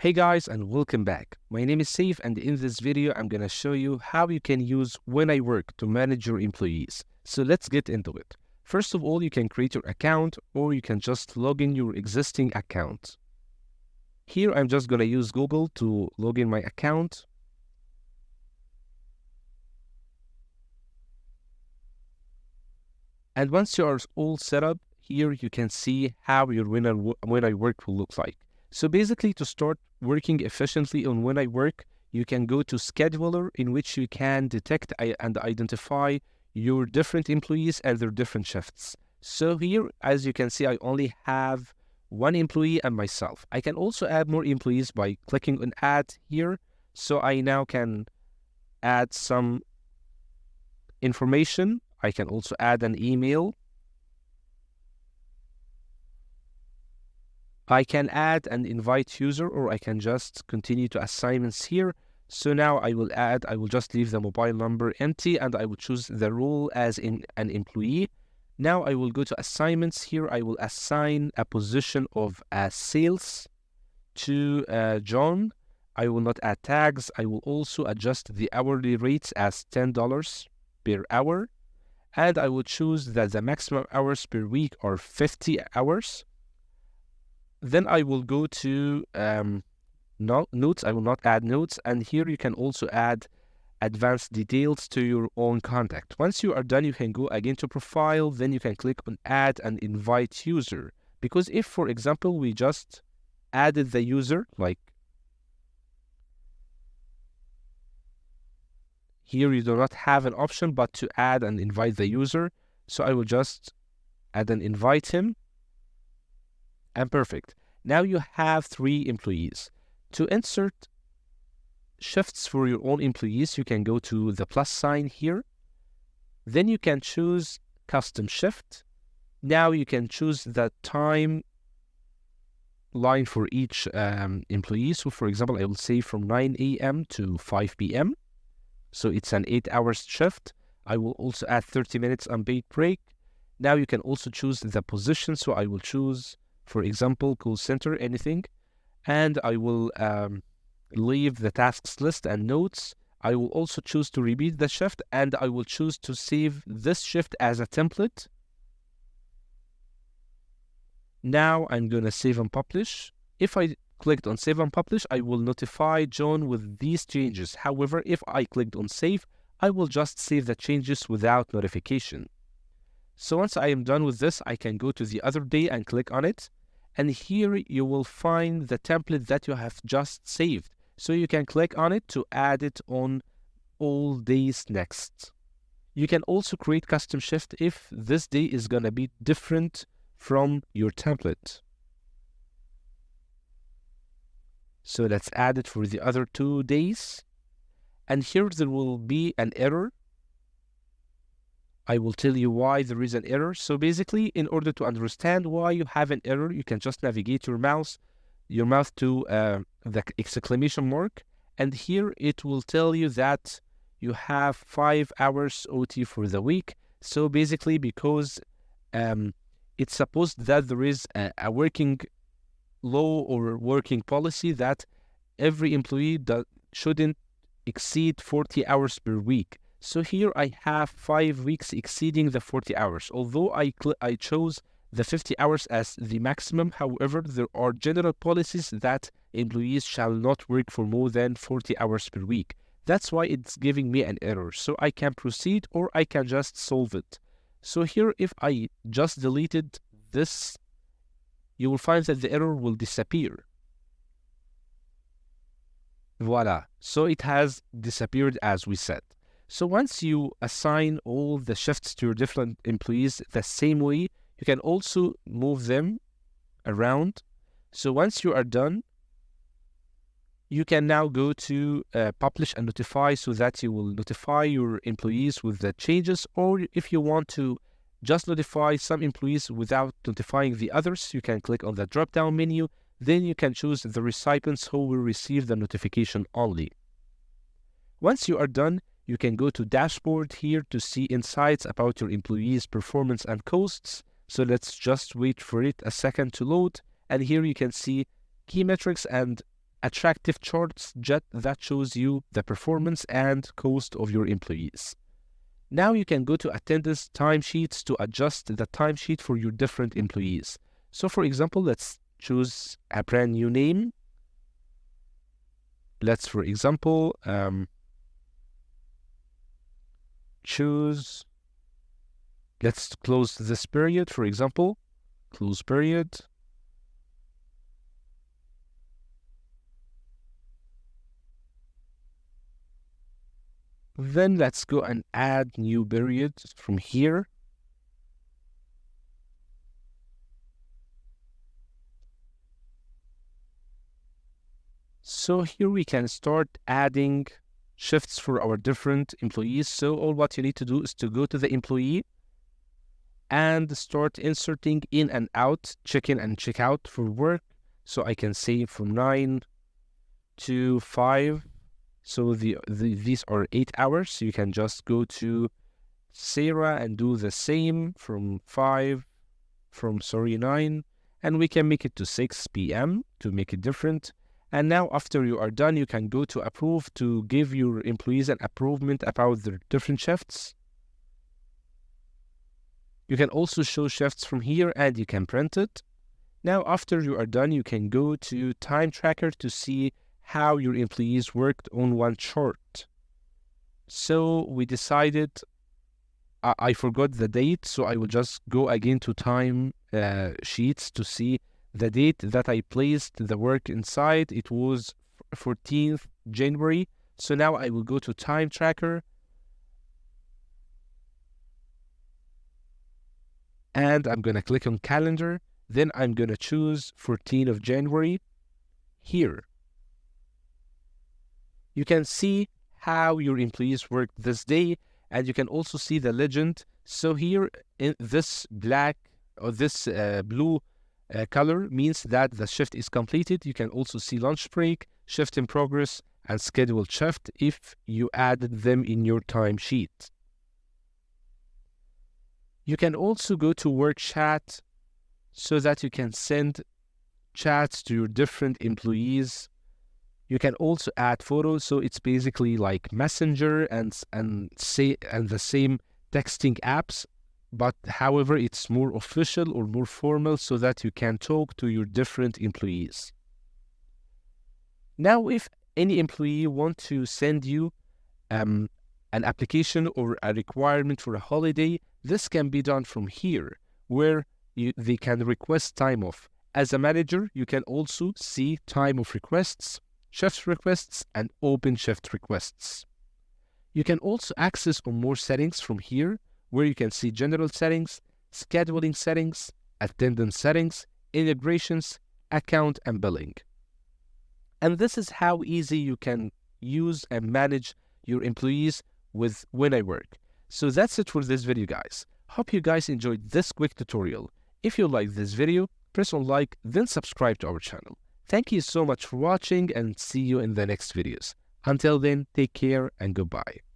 Hey guys, and welcome back. My name is Saif, and in this video I'm gonna show you how you can use WhenIWork to manage your employees. So let's get into it. First of all, you can create your account or you can just log in your existing account. Here I'm just gonna use Google to log in my account. And once you are all set up, here you can see how your WhenIWork will look like. So basically, to start working efficiently on WhenIWork, you can go to Scheduler, in which you can detect and identify your different employees and their different shifts. So here, as you can see, I only have one employee and myself. I can also add more employees by clicking on Add here. So I now can add some information. I can also add an email. I can add and invite user, or I can just continue to assignments here. So now I will just leave the mobile number empty and I will choose the role as in an employee. Now I will go to assignments here. I will assign a position of sales to John. I will not add tags. I will also adjust the hourly rates as $10 per hour. And I will choose that the maximum hours per week are 50 hours. Then I will go to notes. I will not add notes. And here you can also add advanced details to your own contact. Once you are done, you can go again to profile. Then you can click on add and invite user. Because if, for example, we just added the user, like here you do not have an option but to add and invite the user. So I will just add and invite him. And perfect. Now you have 3 employees. To insert shifts for your own employees, you can go to the plus sign here. Then you can choose custom shift. Now you can choose the time line for each employee. So for example, I will say from 9 a.m. to 5 p.m. So it's an 8-hour shift. I will also add 30 minutes unpaid break. Now you can also choose the position. So I will choose, for example, call center, anything. And I will leave the tasks list and notes. I will also choose to repeat the shift, and I will choose to save this shift as a template. Now I'm going to save and publish. If I clicked on save and publish, I will notify John with these changes. However, if I clicked on save, I will just save the changes without notification. So once I am done with this, I can go to the other day and click on it. And here you will find the template that you have just saved. So you can click on it to add it on all days next. You can also create custom shift if this day is going to be different from your template. So let's add it for the other 2 days. And here there will be an error. I will tell you why there is an error. So basically, in order to understand why you have an error, you can just navigate your mouse to the exclamation mark. And here it will tell you that you have 5 hours OT for the week. So basically, because it's supposed that there is a working law or working policy that every employee shouldn't exceed 40 hours per week. So here I have 5 weeks exceeding the 40 hours. Although I chose the 50 hours as the maximum, however, there are general policies that employees shall not work for more than 40 hours per week. That's why it's giving me an error. So I can proceed or I can just solve it. So here, if I just deleted this, you will find that the error will disappear. Voila. So it has disappeared as we said. So once you assign all the shifts to your different employees the same way, you can also move them around. So once you are done, you can now go to publish and notify, so that you will notify your employees with the changes. Or if you want to just notify some employees without notifying the others, you can click on the drop-down menu. Then you can choose the recipients who will receive the notification only. Once you are done, you can go to dashboard here to see insights about your employees' performance and costs. So let's just wait for it a second to load. And here you can see key metrics and attractive charts that shows you the performance and cost of your employees. Now you can go to attendance timesheets to adjust the timesheet for your different employees. So for example, let's choose a brand new name. Let's, for example, let's close this period, for example, close period. Then let's go and add new period from here. So here we can start adding shifts for our different employees. So all what you need to do is to go to the employee and start inserting in and out, check in and check out for work. So I can say from 9 to 5. So these are 8 hours. So you can just go to Sarah and do the same from 9, and we can make it to 6 p.m. to make it different. And now after you are done, you can go to approve to give your employees an approvement about their different shifts. You can also show shifts from here and you can print it. Now after you are done, you can go to time tracker to see how your employees worked on one chart. So we decided, I forgot the date, so I will just go again to time sheets to see the date that I placed the work inside. It was 14th January. So now I will go to time tracker and I'm going to click on calendar. Then I'm going to choose 14th of January here. You can see how your employees worked this day, and you can also see the legend. So here in this black or this blue color means that the shift is completed. You can also see lunch break, shift in progress, and scheduled shift if you added them in your timesheet. You can also go to work chat so that you can send chats to your different employees. You can also add photos, so it's basically like Messenger and the same texting apps, but however it's more official or more formal so that you can talk to your different employees. Now, if any employee wants to send you an application or a requirement for a holiday, this can be done from here, where they can request time off. As a manager, you can also see time of requests, shift requests, and open shift requests. You can also access on more settings from here, where you can see general settings, scheduling settings, attendance settings, integrations, account, and billing. And this is how easy you can use and manage your employees with WhenIWork. So that's it for this video, guys. Hope you guys enjoyed this quick tutorial. If you like this video, press on like, then subscribe to our channel. Thank you so much for watching and see you in the next videos. Until then, take care and goodbye.